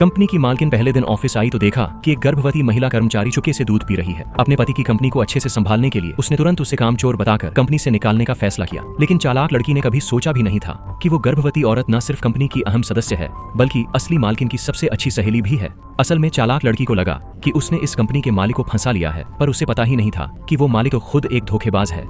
Company की मालकिन पहले दिन ऑफिस आई तो देखा कि एक गर्भवती महिला कर्मचारी चुपके से दूध पी रही है। अपने पति की कंपनी को अच्छे से संभालने के लिए उसने तुरंत उसे कामचोर बताकर कंपनी से निकालने का फैसला किया। लेकिन चालाक लड़की ने कभी सोचा भी नहीं था कि वो गर्भवती औरत न सिर्फ कंपनी की अहम सदस्य है बल्कि असली मालकिन की सबसे अच्छी सहेली भी है। असल में चालाक लड़की को लगा कि उसने इस कंपनी के मालिक को फंसा लिया है, पर उसे पता ही नहीं था कि वो मालिक तो खुद एक धोखेबाज है,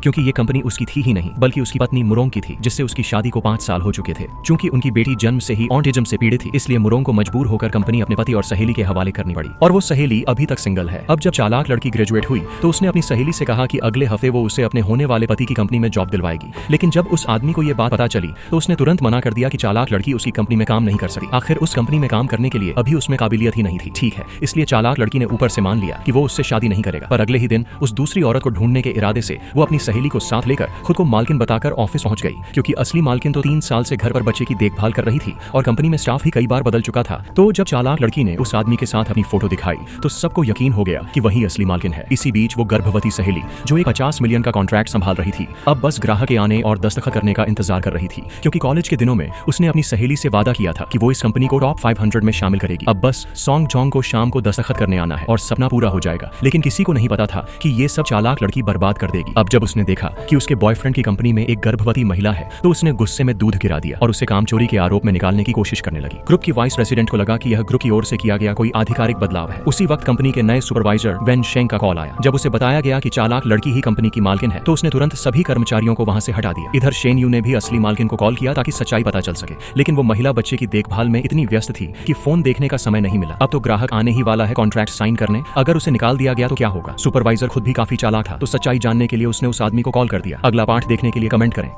क्योंकि ये कंपनी उसकी थी ही नहीं बल्कि उसकी पत्नी मुरोंग की थी, जिससे उसकी शादी को 5 साल हो चुके थे। चूंकि उनकी बेटी जन्म से ही ऑटिज्म से पीड़ित थी, इसलिए मुरोंग को मजबूर होकर कंपनी अपने पति और सहेली के हवाले करनी पड़ी, और वो सहेली अभी तक सिंगल है। अब जब चालाक लड़की ग्रेजुएट हुई तो उसने अपनी सहेली से कहा कि अगले हफ्ते वो उसे अपने होने वाले पति की कंपनी में जॉब दिलवाएगी। लेकिन जब उस आदमी को ये बात पता चली तो उसने तुरंत मना कर दिया कि चालाक लड़की उसकी कंपनी में काम नहीं कर सकती। आखिर उस कंपनी में काम करने के लिए अभी उसमें काबिलियत ही नहीं थी। ठीक है, इसलिए चालाक लड़की ने ऊपर से मान लिया कि वो उससे शादी नहीं करेगा, पर अगले ही दिन उस दूसरी औरत को ढूंढने के इरादे से वो अपनी सहेली को साथ लेकर खुद को मालकिन बताकर ऑफिस पहुंच गई, क्योंकि असली मालकिन तो 3 साल से घर पर बच्चे की देखभाल कर रही थी और कंपनी में स्टाफ ही कई बार बदल चुका था। तो जब चालाक लड़की ने उस आदमी के साथ अपनी फोटो दिखाई तो सबको यकीन हो गया कि वही असली मालकिन है। इसी बीच वो गर्भवती सहेली, जो एक 50 मिलियन का कॉन्ट्रैक्ट संभाल रही थी, अब बस ग्राहक के आने और दस्तखत करने का इंतजार कर रही थी, क्योंकि कॉलेज के दिनों में उसने अपनी सहेली से वादा किया था कि वो इस कंपनी को टॉप 500 में शामिल करेगी। अब बस सॉन्ग जोंग को शाम को दस्तखत करने आना है और सपना पूरा हो जाएगा। लेकिन किसी को नहीं पता था कि ये सब चालाक लड़की बर्बाद कर देगी। अब जब उसने देखा कि उसके बॉयफ्रेंड की कंपनी में एक गर्भवती महिला है तो उसने गुस्से में दूध गिरा दिया और उसे कामचोरी के आरोप में निकालने की कोशिश करने लगी। ग्रुप की वाइस प्रेसिडेंट को लगा कि यह ग्रुप की ओर से किया गया कोई आधिकारिक बदलाव है। उसी वक्त कंपनी के नए सुपरवाइजर वेन शेंग का कॉल आया। जब उसे बताया गया कि चालाक लड़की ही कंपनी की मालकिन है तो उसने तुरंत सभी कर्मचारियों को वहां से हटा दिया। इधर शेन यू ने भी असली मालकिन को कॉल किया ताकि सच्चाई पता चल सके, लेकिन वो महिला बच्चे की देखभाल में इतनी व्यस्त थी कि फोन देखने का समय नहीं मिला। अब तो ग्राहक आने ही वाला है कॉन्ट्रैक्ट साइन करने, अगर उसे निकाल दिया गया तो क्या होगा। सुपरवाइजर खुद भी काफी चालाक था, तो सच्चाई जानने के लिए उसने उस आदमी को कॉल कर दिया। अगला पार्ट देखने के लिए कमेंट करें।